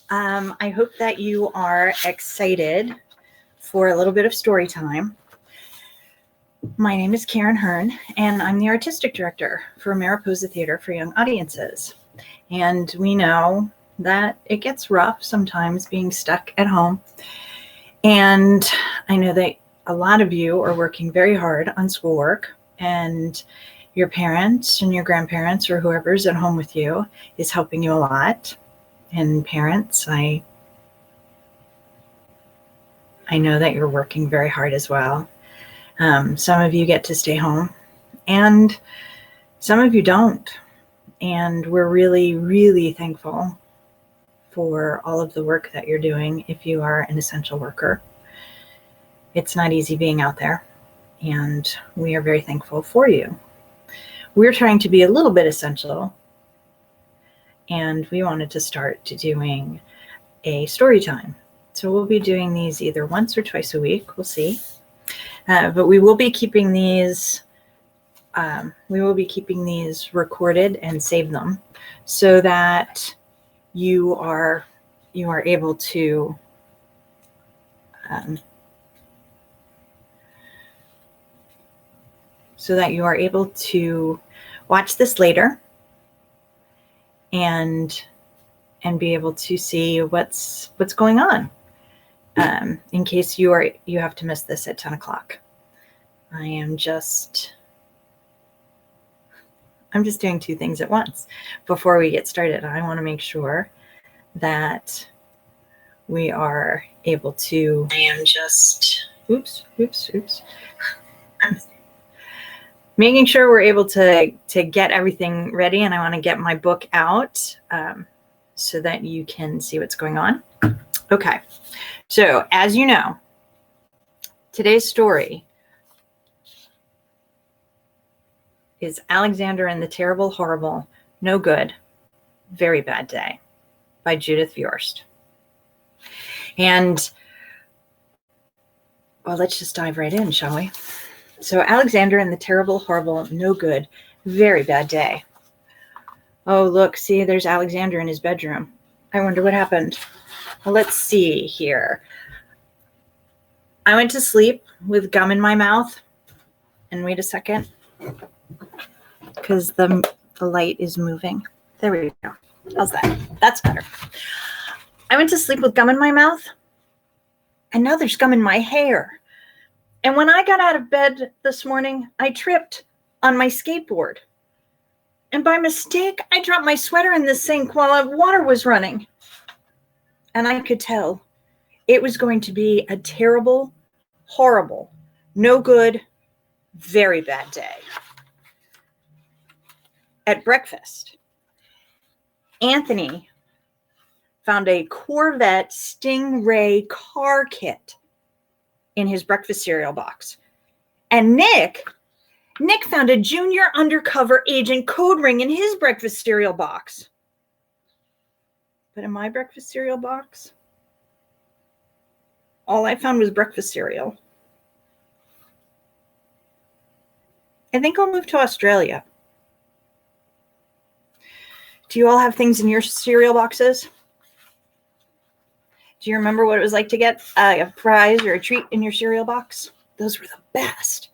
I hope that you are excited for a little bit of story time. My name is Karen Hearn, and I'm the Artistic Director for Mariposa Theater for Young Audiences. And we know that it gets rough sometimes being stuck at home. And I know that a lot of you are working very hard on schoolwork, and your parents and your grandparents or whoever's at home with you is helping you a lot. And parents, I know that you're working very hard as well. Some of you get to stay home and some of you don't. And we're really, really thankful for all of the work that you're doing if you are an essential worker. It's not easy being out there, and we are very thankful for you. We're trying to be a little bit essential, and we wanted to start doing a story time. So we'll be doing these either once or twice a week. We'll see. But we will be keeping these. We will be keeping these recorded and save them so that you are able to watch this later and be able to see what's going on. In case you have to miss this at 10 o'clock. I'm just doing two things at once. Before we get started, I want to make sure that we are able to. Oops. Making sure we're able to get everything ready, and I want to get my book out so that you can see what's going on. Okay. So, as you know, today's story is Alexander and the Terrible, Horrible, No Good, Very Bad Day by Judith Viorst. And, well, let's just dive right in, shall we? So, Alexander and the Terrible, Horrible, No Good, Very Bad Day. Oh, look, see, there's Alexander in his bedroom. I wonder what happened. Well, let's see here. I went to sleep with gum in my mouth. And wait a second, because the light is moving. There we go. How's that? That's better. I went to sleep with gum in my mouth, and now there's gum in my hair. And when I got out of bed this morning, I tripped on my skateboard. And by mistake, I dropped my sweater in the sink while water was running. And I could tell it was going to be a terrible, horrible, no good, very bad day. At breakfast, Anthony found a Corvette Stingray car kit in his breakfast cereal box. And Nick found a junior undercover agent code ring in his breakfast cereal box. But in my breakfast cereal box, all I found was breakfast cereal. I think I'll move to Australia. Do you all have things in your cereal boxes? Do you remember what it was like to get a prize or a treat in your cereal box? Those were the best.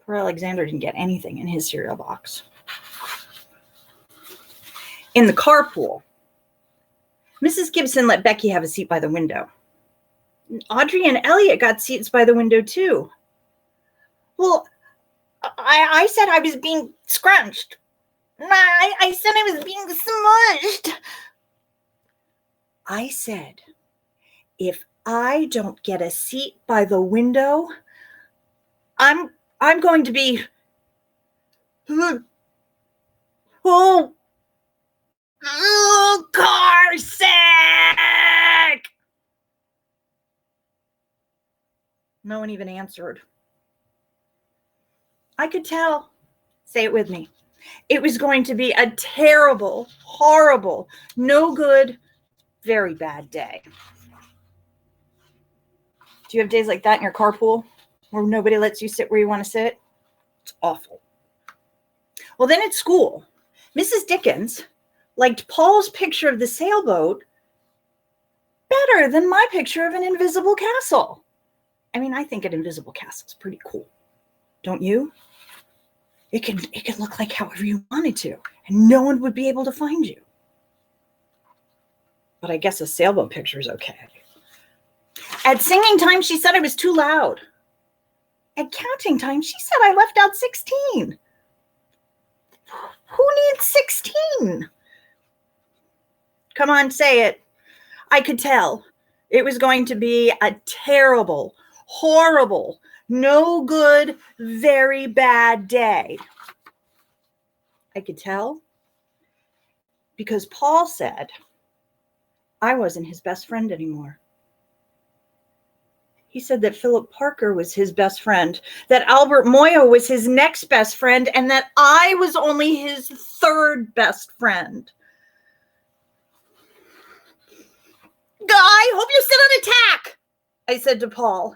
Poor Alexander didn't get anything in his cereal box. In the carpool, Mrs. Gibson let Becky have a seat by the window. Audrey and Elliot got seats by the window too. Well, I said I was being scrunched. I said I was being smushed. I said, if I don't get a seat by the window, I'm going to be car sick. No one even answered. I could tell. Say it with me. It was going to be a terrible, horrible, no good, very bad day. Do you have days like that in your carpool where nobody lets you sit where you want to sit? It's awful. Well, then at school, Mrs. Dickens liked Paul's picture of the sailboat better than my picture of an invisible castle. I mean, I think an invisible castle is pretty cool. Don't you? It could look like however you wanted to, and no one would be able to find you. But I guess a sailboat picture is okay. At singing time, she said I was too loud. At counting time, she said I left out 16. Who needs 16? Come on, say it. I could tell it was going to be a terrible, horrible, no good, very bad day. I could tell because Paul said I wasn't his best friend anymore. He said that Philip Parker was his best friend, that Albert Moyo was his next best friend, and that I was only his third best friend. I hope you sit on attack, I said to Paul.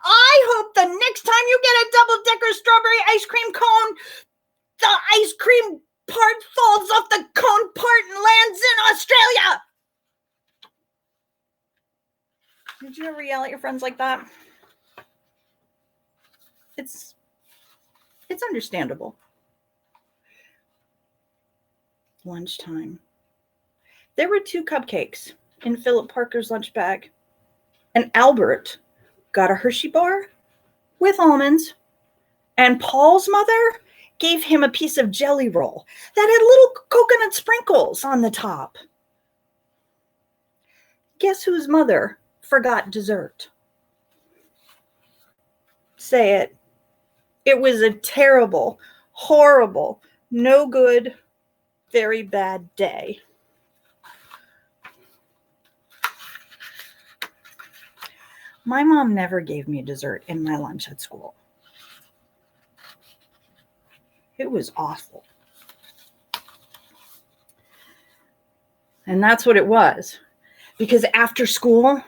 I hope the next time you get a double-decker strawberry ice cream cone, the ice cream part falls off the cone part and lands in Australia. Did you ever yell at your friends like that? It's understandable. Lunchtime. There were 2 cupcakes in Philip Parker's lunch bag. And Albert got a Hershey bar with almonds. And Paul's mother gave him a piece of jelly roll that had little coconut sprinkles on the top. Guess whose mother forgot dessert? Say it. It was a terrible, horrible, no good, very bad day. My mom never gave me dessert in my lunch at school. It was awful. And that's what it was. Because after school,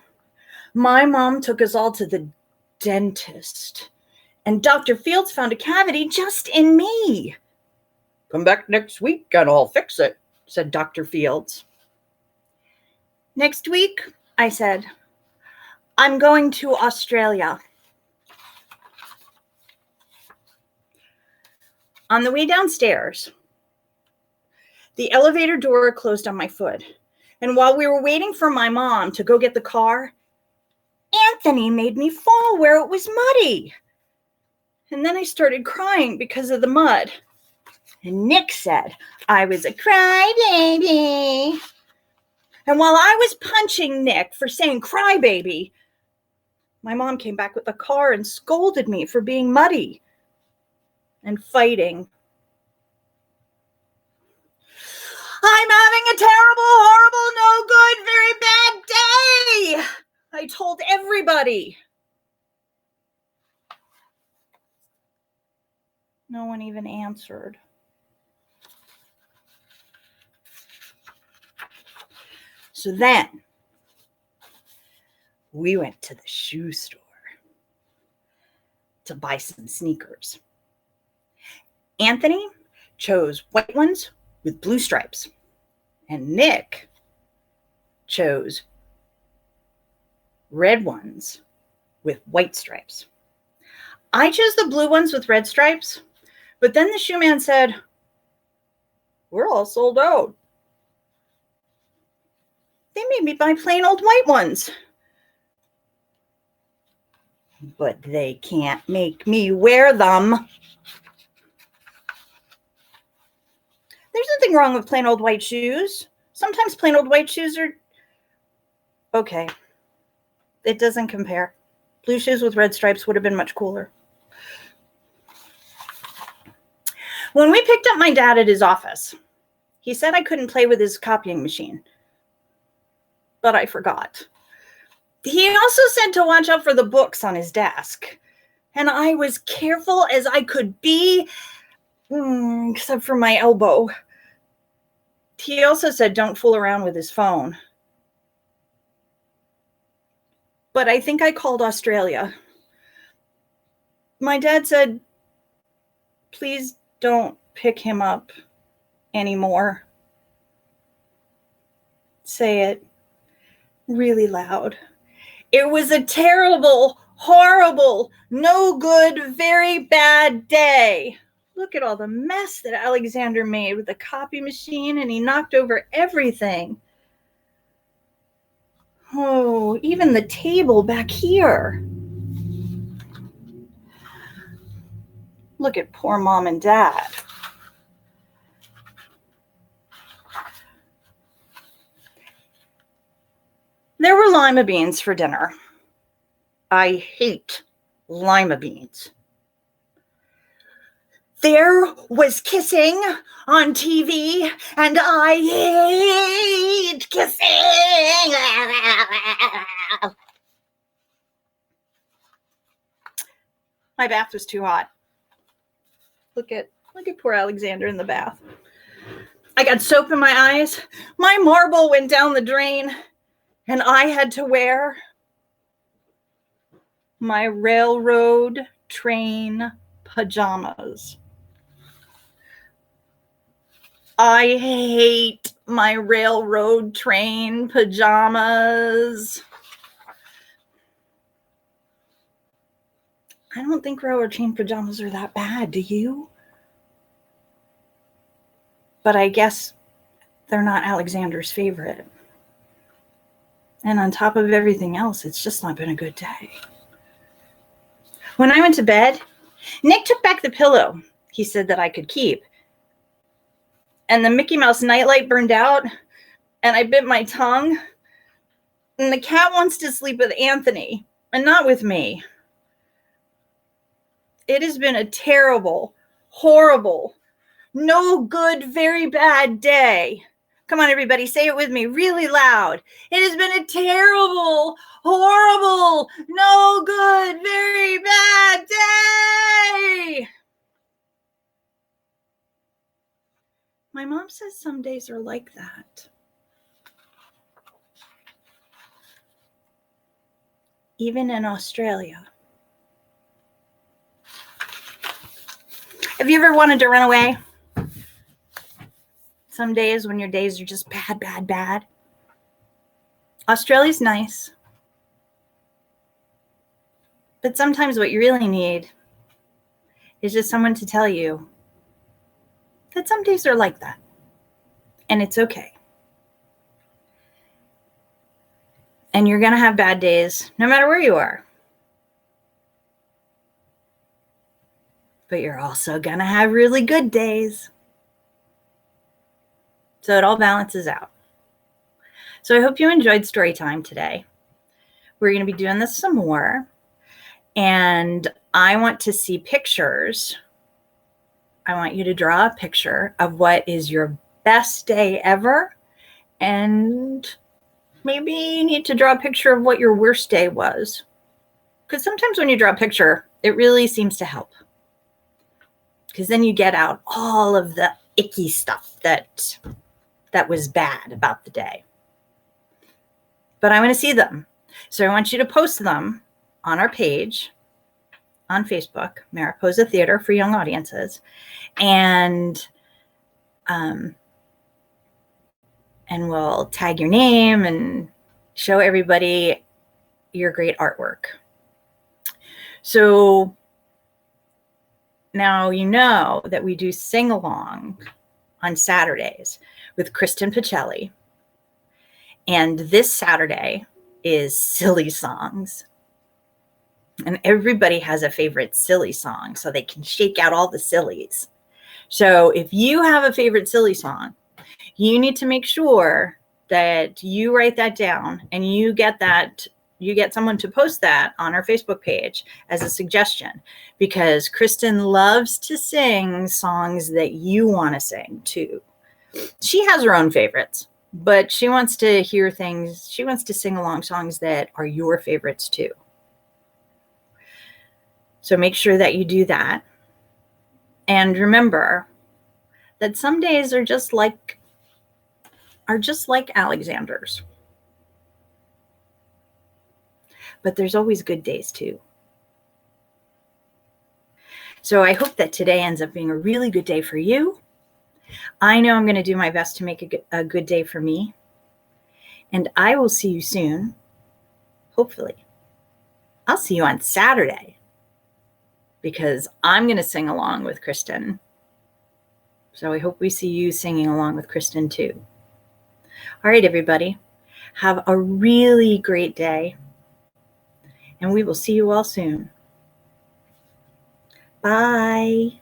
my mom took us all to the dentist. And Dr. Fields found a cavity just in me. Come back next week and I'll fix it, said Dr. Fields. Next week, I said, I'm going to Australia. On the way downstairs, the elevator door closed on my foot. And while we were waiting for my mom to go get the car, Anthony made me fall where it was muddy. And then I started crying because of the mud. And Nick said I was a crybaby. And while I was punching Nick for saying crybaby, my mom came back with the car and scolded me for being muddy and fighting. I'm having a terrible, horrible, no good, very bad day, I told everybody. No one even answered. So then we went to the shoe store to buy some sneakers. Anthony chose white ones with blue stripes, and Nick chose red ones with white stripes. I chose the blue ones with red stripes, but then the shoe man said, we're all sold out. They made me buy plain old white ones. But they can't make me wear them. There's nothing wrong with plain old white shoes. Sometimes plain old white shoes are okay. It doesn't compare. Blue shoes with red stripes would have been much cooler. When we picked up my dad at his office, he said I couldn't play with his copying machine. But I forgot. He also said to watch out for the books on his desk. And I was careful as I could be, except for my elbow. He also said don't fool around with his phone. But I think I called Australia. My dad said, please don't pick him up anymore. Say it. really loud. It was a terrible, horrible, no good, very bad day. Look at all the mess that Alexander made with the copy machine, and he knocked over everything. Oh, even the table back here. Look at poor Mom and Dad. There were lima beans for dinner. I hate lima beans. There was kissing on TV, and I hate kissing. My bath was too hot. Look at poor Alexander in the bath. I got soap in my eyes. My marble went down the drain, and I had to wear my railroad train pajamas. I hate my railroad train pajamas. I don't think railroad train pajamas are that bad, do you? But I guess they're not Alexander's favorite. And on top of everything else, it's just not been a good day. When I went to bed, Nick took back the pillow he said that I could keep. And the Mickey Mouse nightlight burned out, and I bit my tongue. And the cat wants to sleep with Anthony and not with me. It has been a terrible, horrible, no good, very bad day. Come on, everybody, say it with me really loud. It has been a terrible, horrible, no good, very bad day. My mom says some days are like that. Even in Australia. Have you ever wanted to run away? Some days when your days are just bad, bad, bad. Australia's nice. But sometimes what you really need is just someone to tell you that some days are like that. And it's okay. And you're going to have bad days no matter where you are. But you're also going to have really good days. So it all balances out. So I hope you enjoyed Storytime today. We're going to be doing this some more. And I want to see pictures. I want you to draw a picture of what is your best day ever. And maybe you need to draw a picture of what your worst day was. Because sometimes when you draw a picture, it really seems to help. Because then you get out all of the icky stuff that was bad about the day. But I want to see them. So I want you to post them on our page on Facebook, Mariposa Theater for Young Audiences. And we'll tag your name and show everybody your great artwork. So now you know that we do sing-along on Saturdays with Kristen Pacelli. And this Saturday is Silly Songs. And everybody has a favorite silly song, so they can shake out all the sillies. So if you have a favorite silly song, you need to make sure that you write that down and you get someone to post that on our Facebook page as a suggestion, because Kristen loves to sing songs that you want to sing too. She has her own favorites, but she wants to hear things. She wants to sing along songs that are your favorites too. So make sure that you do that. And remember that some days are just like Alexander's. But there's always good days too. So I hope that today ends up being a really good day for you. I know I'm going to do my best to make a good day for me. And I will see you soon. Hopefully. I'll see you on Saturday because I'm going to sing along with Kristen. So I hope we see you singing along with Kristen too. All right, everybody. Have a really great day. And we will see you all soon. Bye.